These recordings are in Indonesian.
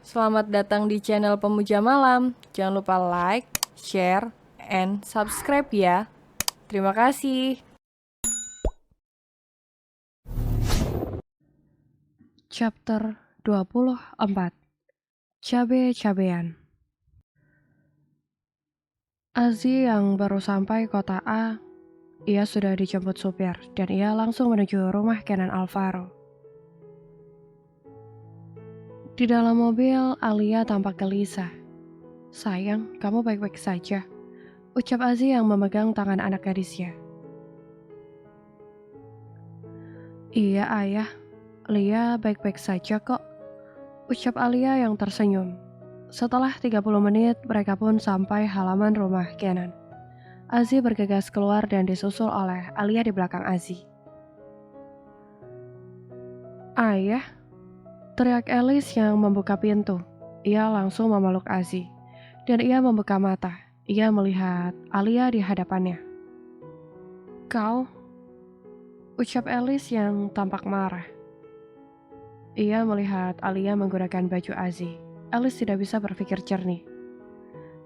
Selamat datang di channel Pemuja Malam. Jangan lupa like, share, and subscribe ya. Terima kasih. Chapter 24. Cabe-cabean. Azi yang baru sampai kota A, ia sudah dijemput supir dan ia langsung menuju rumah Kenan Alvaro. Di dalam mobil, Alia tampak gelisah. "Sayang, kamu baik-baik saja," ucap Azi yang memegang tangan anak gadisnya. "Iya ayah, Lia baik-baik saja kok," ucap Alia yang tersenyum. Setelah 30 menit, mereka pun sampai halaman rumah Kenan. Azi bergegas keluar dan disusul oleh Alia di belakang Azi. "Ayah," teriak Alice yang membuka pintu. Ia langsung memeluk Azi, dan ia membuka mata. Ia melihat Alia di hadapannya. "Kau?" ucap Alice yang tampak marah. Ia melihat Alia menggunakan baju Azi. Alice tidak bisa berpikir jernih.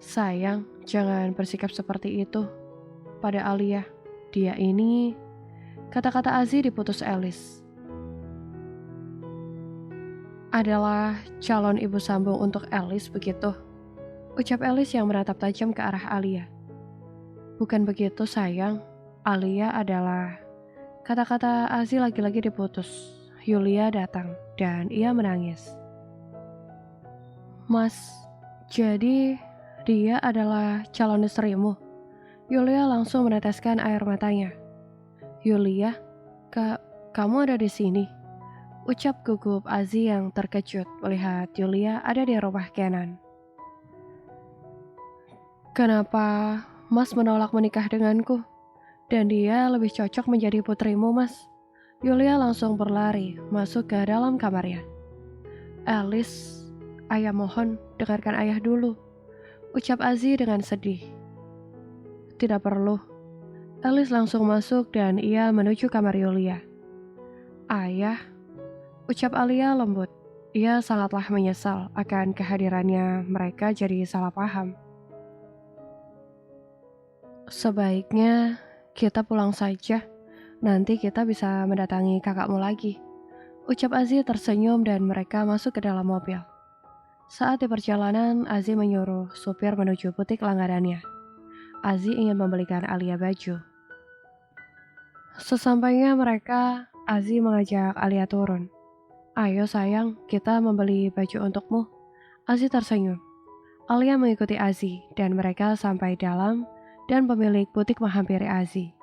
"Sayang, jangan bersikap seperti itu pada Alia. Dia ini..." Kata-kata Azi diputus Alice. "Adalah calon ibu sambung untuk Alice begitu?" ucap Alice yang menatap tajam ke arah Alia. "Bukan begitu sayang, Alia adalah..." Kata-kata Azi lagi-lagi diputus. Yulia datang dan ia menangis. "Mas, jadi dia adalah calon istrimu?" Yulia langsung meneteskan air matanya. "Yulia, kamu ada di sini?" ucap gugup Azi yang terkejut melihat Yulia ada di rumah Kenan. "Kenapa Mas menolak menikah denganku? Dan dia lebih cocok menjadi putrimu, Mas." Yulia langsung berlari masuk ke dalam kamarnya. "Alice, ayah mohon dengarkan ayah dulu," ucap Azi dengan sedih. "Tidak perlu." Alice langsung masuk dan ia menuju kamar Yulia. "Ayah," ucap Alia lembut. Ia sangatlah menyesal akan kehadirannya mereka jadi salah paham. "Sebaiknya kita pulang saja. Nanti kita bisa mendatangi kakakmu lagi," ucap Azi tersenyum dan mereka masuk ke dalam mobil. Saat di perjalanan, Azi menyuruh supir menuju butik langganannya. Azi ingin membelikan Alia baju. Sesampainya mereka, Azi mengajak Alia turun. "Ayo sayang, kita membeli baju untukmu." Azi tersenyum. Alia mengikuti Azi dan mereka sampai dalam dan pemilik butik menghampiri Azi.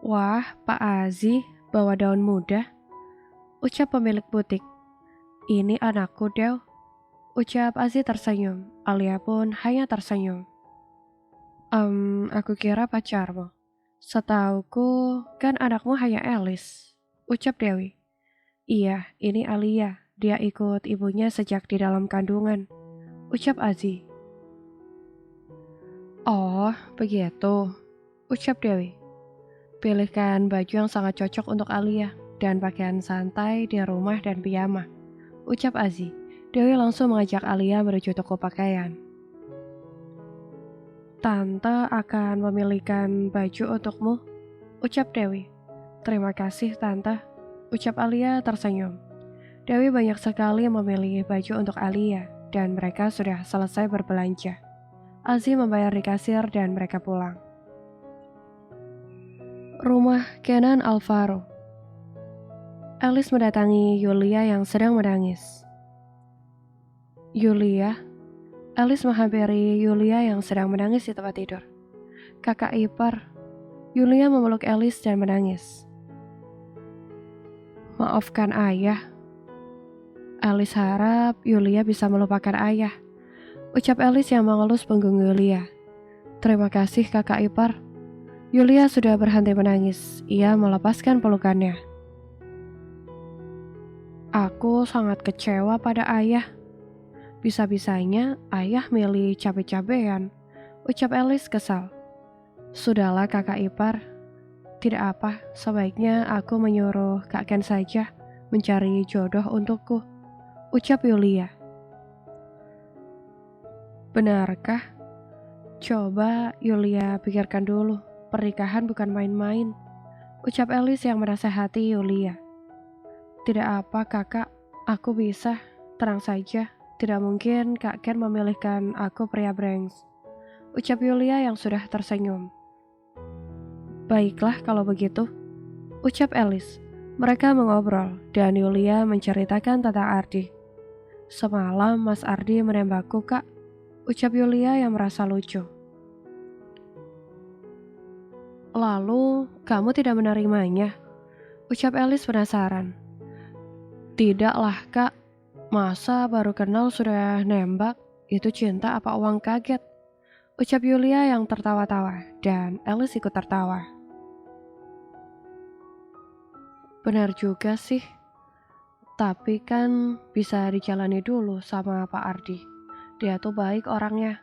"Wah, Pak Azi, bawa daun muda," ucap pemilik butik. "Ini anakku, Dew," ucap Azi tersenyum. Alia pun hanya tersenyum. Aku kira pacarmu. Setauku kan anakmu hanya Alice," ucap Dewi. "Iya, ini Alia. Dia ikut ibunya sejak di dalam kandungan," ucap Azi. "Oh, begitu," ucap Dewi. "Pilihkan baju yang sangat cocok untuk Alia dan pakaian santai di rumah dan piyama," ucap Azi. Dewi langsung mengajak Alia menuju toko pakaian. "Tante akan memilihkan baju untukmu," ucap Dewi. "Terima kasih, Tante," ucap Alia tersenyum. Dewi banyak sekali memilih baju untuk Alia dan mereka sudah selesai berbelanja. Azi membayar di kasir dan mereka pulang. Rumah Kenan Alvaro. Alice mendatangi Yulia yang sedang menangis. "Yulia," Alice menghampiri Yulia yang sedang menangis di tempat tidur. "Kakak ipar." Yulia memeluk Alice dan menangis. "Maafkan ayah." Alice harap Yulia bisa melupakan ayah, ucap Alice yang mengelus punggung Yulia. "Terima kasih kakak ipar." Yulia sudah berhenti menangis. Ia melepaskan pelukannya. "Aku sangat kecewa pada ayah. Bisa-bisanya ayah milih cabe-cabean," ucap Alice kesal. "Sudahlah kakak ipar. Tidak apa, sebaiknya aku menyuruh Kak Ken saja mencari jodoh untukku," ucap Yulia. Benarkah? Coba Yulia pikirkan dulu, pernikahan bukan main-main, ucap Alice yang menasehati Yulia. Tidak apa kakak, aku bisa, tenang saja, tidak mungkin Kak Ken memilihkan aku pria brengsek, ucap Yulia yang sudah tersenyum. Baiklah kalau begitu, ucap Alice. Mereka mengobrol dan Yulia menceritakan tentang Ardi. Semalam Mas Ardi menembakku kak, ucap Yulia yang merasa lucu. Lalu kamu tidak menerimanya? Ucap Alice penasaran. Tidaklah kak, masa baru kenal sudah nembak, itu cinta apa uang kaget? Ucap Yulia yang tertawa-tawa dan Alice ikut tertawa. Benar juga sih, tapi kan bisa dijalani dulu sama Pak Ardi. Dia tuh baik orangnya,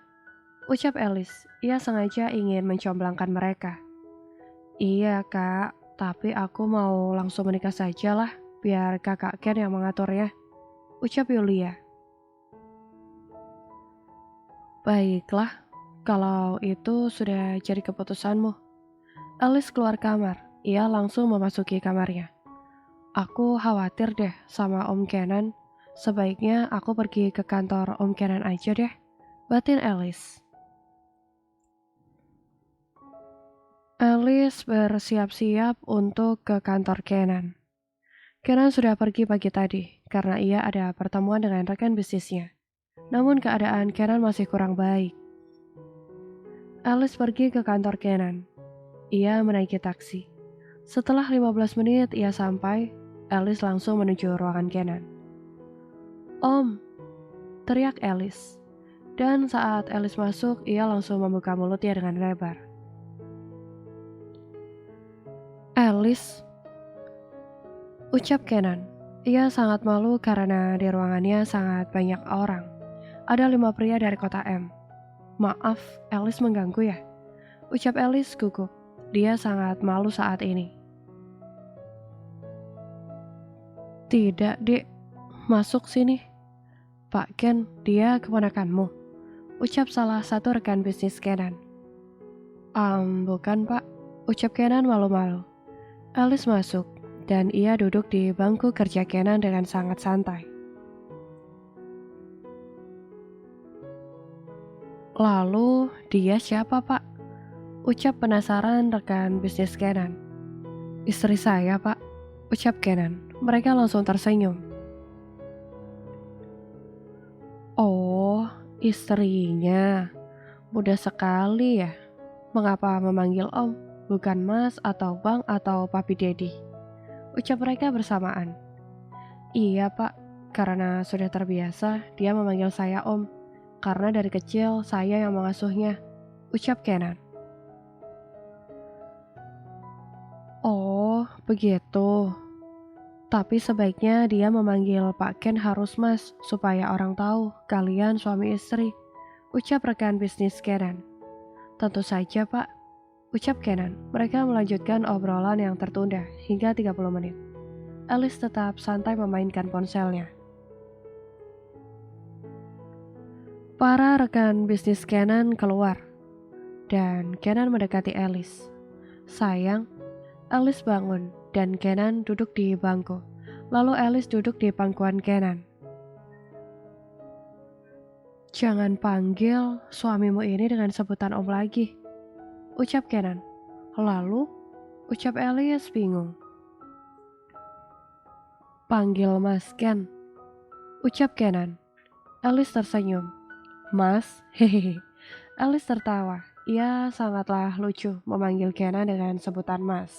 ucap Alice. Ia sengaja ingin mencomblangkan mereka. Iya kak, tapi aku mau langsung menikah saja lah, biar kakak Ken yang mengaturnya, ucap Yulia. Baiklah, kalau itu sudah jadi keputusanmu. Alice keluar kamar, ia langsung memasuki kamarnya. Aku khawatir deh sama Om Kenan, sebaiknya aku pergi ke kantor Om Kenan aja deh, batin Alice. Alice bersiap-siap untuk ke kantor Kenan. Kenan sudah pergi pagi tadi karena ia ada pertemuan dengan rekan bisnisnya. Namun keadaan Kenan masih kurang baik. Alice pergi ke kantor Kenan. Ia menaiki taksi. Setelah 15 menit ia sampai, Alice langsung menuju ruangan Kenan. Om, teriak Alice. Dan saat Alice masuk, ia langsung membuka mulutnya dengan lebar. Alice, ucap Kenan. Ia sangat malu karena di ruangannya sangat banyak orang. Ada 5 pria dari kota M. Maaf, Alice mengganggu ya? Ucap Alice gugup. Dia sangat malu saat ini. Tidak, Dek. Masuk sini. Pak Ken, dia keponakanmu. Ucap salah satu rekan bisnis Kenan. Bukan pak. Ucap Kenan malu-malu. Alice masuk, dan ia duduk di bangku kerja Kenan dengan sangat santai. Lalu, dia siapa pak? Ucap penasaran rekan bisnis Kenan. Istri saya pak, ucap Kenan. Mereka langsung tersenyum. Oh, istrinya. Mudah sekali ya. Mengapa memanggil om, bukan mas atau bang atau papi dedi? Ucap mereka bersamaan. Iya pak, karena sudah terbiasa dia memanggil saya om. Karena dari kecil saya yang mengasuhnya. Ucap Kenan. Oh, begitu. Tapi sebaiknya dia memanggil Pak Ken harus mas, supaya orang tahu kalian suami istri. Ucap rekan bisnis Kenan. Tentu saja pak, ucap Kenan. Mereka melanjutkan obrolan yang tertunda hingga 30 menit. Alice tetap santai memainkan ponselnya. Para rekan bisnis Kenan keluar, dan Kenan mendekati Alice. Sayang, Alice bangun, dan Kenan duduk di bangku. Lalu Alice duduk di pangkuan Kenan. Jangan panggil suamimu ini dengan sebutan om lagi, ucap Kenan. Lalu, ucap Alice bingung. Panggil Mas Ken, ucap Kenan. Alice tersenyum. Mas, hehehe. Alice tertawa. Ia sangatlah lucu memanggil Kenan dengan sebutan Mas.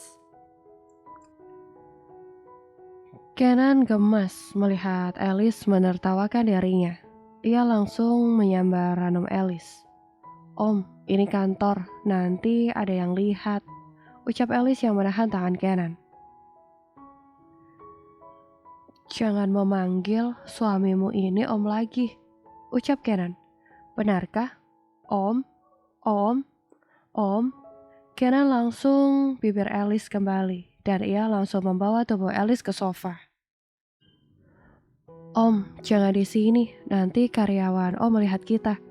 Kenan gemas melihat Alice menertawakan dirinya. Ia langsung menyambar ranum Alice. Om, ini kantor, nanti ada yang lihat, ucap Alice yang menahan tangan Kenan. Jangan memanggil suamimu ini om lagi, ucap Kenan. Benarkah? Om, om, om. Kenan langsung bibir Alice kembali, dan ia langsung membawa tubuh Alice ke sofa. Om, jangan di sini, nanti karyawan Om melihat kita.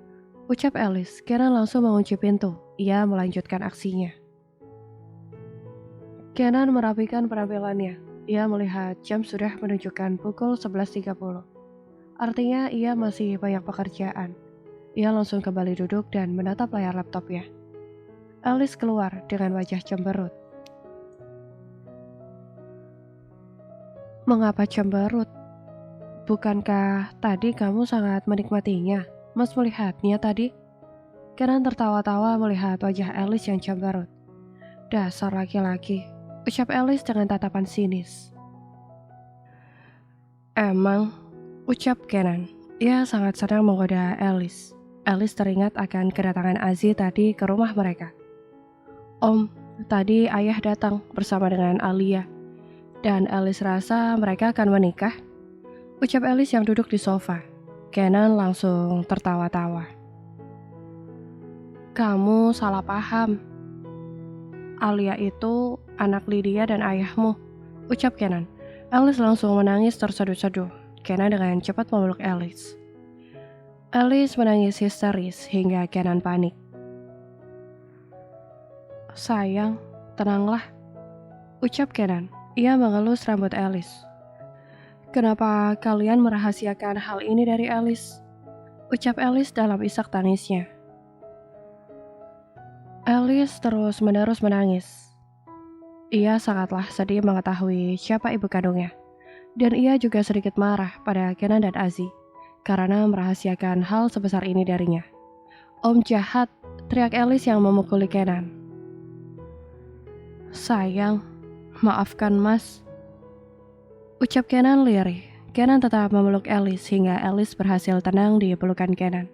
Ucap Alice. Kenan langsung mengunci pintu. Ia melanjutkan aksinya. Kenan merapikan penampilannya. Ia melihat jam sudah menunjukkan pukul 11.30. Artinya ia masih banyak pekerjaan. Ia langsung kembali duduk dan menatap layar laptopnya. Alice keluar dengan wajah cemberut. Mengapa cemberut? Bukankah tadi kamu sangat menikmatinya? Mas melihatnya tadi? Kenan tertawa-tawa melihat wajah Alice yang cemberut. Dasar laki-laki, ucap Alice dengan tatapan sinis. Emang, ucap Kenan. Ia sangat senang menggoda Alice. Alice teringat akan kedatangan Azzy tadi ke rumah mereka. Om, tadi ayah datang bersama dengan Alia. Dan Alice rasa mereka akan menikah. Ucap Alice yang duduk di sofa. Kenan langsung tertawa-tawa. Kamu salah paham. Alia itu anak Lydia dan ayahmu, ucap Kenan. Alice langsung menangis terseduh-seduh. Kenan dengan cepat memeluk Alice. Alice menangis histeris hingga Kenan panik. Sayang, tenanglah, ucap Kenan. Ia mengelus rambut Alice. Kenapa kalian merahasiakan hal ini dari Alice? Ucap Alice dalam isak tangisnya. Alice terus-menerus menangis. Ia sangatlah sedih mengetahui siapa ibu kandungnya. Dan ia juga sedikit marah pada Kenan dan Azzy karena merahasiakan hal sebesar ini darinya. Om jahat, teriak Alice yang memukuli Kenan. Sayang, maafkan Mas, ucap Kenan lirih. Kenan tetap memeluk Alice hingga Alice berhasil tenang di pelukan Kenan.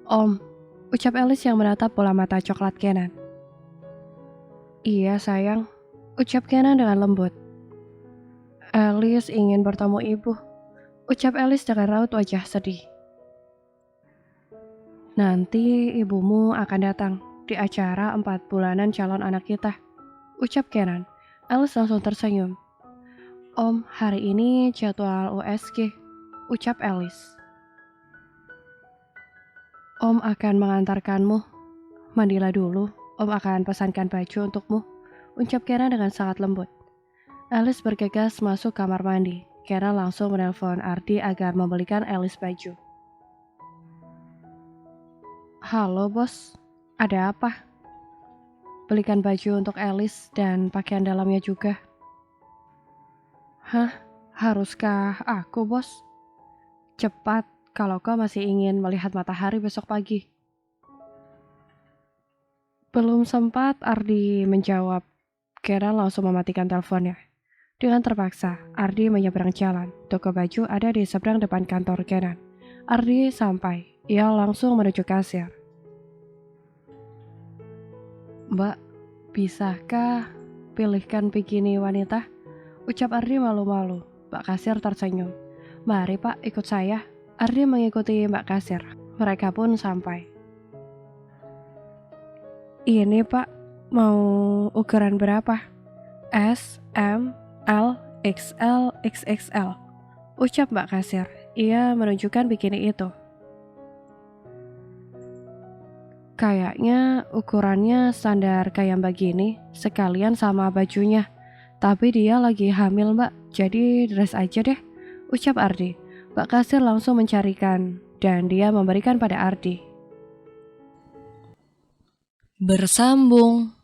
Om, ucap Alice yang menatap bola mata coklat Kenan. Iya sayang, ucap Kenan dengan lembut. Alice ingin bertemu ibu, ucap Alice dengan raut wajah sedih. Nanti ibumu akan datang di acara 4 bulanan calon anak kita, ucap Kenan. Alice langsung tersenyum. Om, hari ini jadwal USG, ucap Alice. Om akan mengantarkanmu. Mandilah dulu, Om akan pesankan baju untukmu, ucap Kenan dengan sangat lembut. Alice bergegas masuk kamar mandi. Kenan langsung menelpon Ardi agar membelikan Alice baju. Halo bos, ada apa? Belikan baju untuk Alice dan pakaian dalamnya juga. Hah? Haruskah aku, bos? Cepat, kalau kau masih ingin melihat matahari besok pagi. Belum sempat Ardi menjawab, Kenan langsung mematikan teleponnya. Dengan terpaksa, Ardi menyeberang jalan. Toko baju ada di seberang depan kantor Kenan. Ardi sampai, ia langsung menuju kasir. Mbak, bisakah pilihkan bikini wanita? Ucap Ardi malu-malu. Mbak kasir tersenyum. Mari pak, ikut saya. Ardi mengikuti Mbak kasir. Mereka pun sampai. Ini pak, mau ukuran berapa? S, M, L, XL, XXL. Ucap Mbak kasir. Ia menunjukkan bikini itu. Kayaknya ukurannya standar kayak Mbak gini, sekalian sama bajunya. Tapi dia lagi hamil mbak, jadi dress aja deh, ucap Ardi. Mbak kasir langsung mencarikan, dan dia memberikan pada Ardi. Bersambung.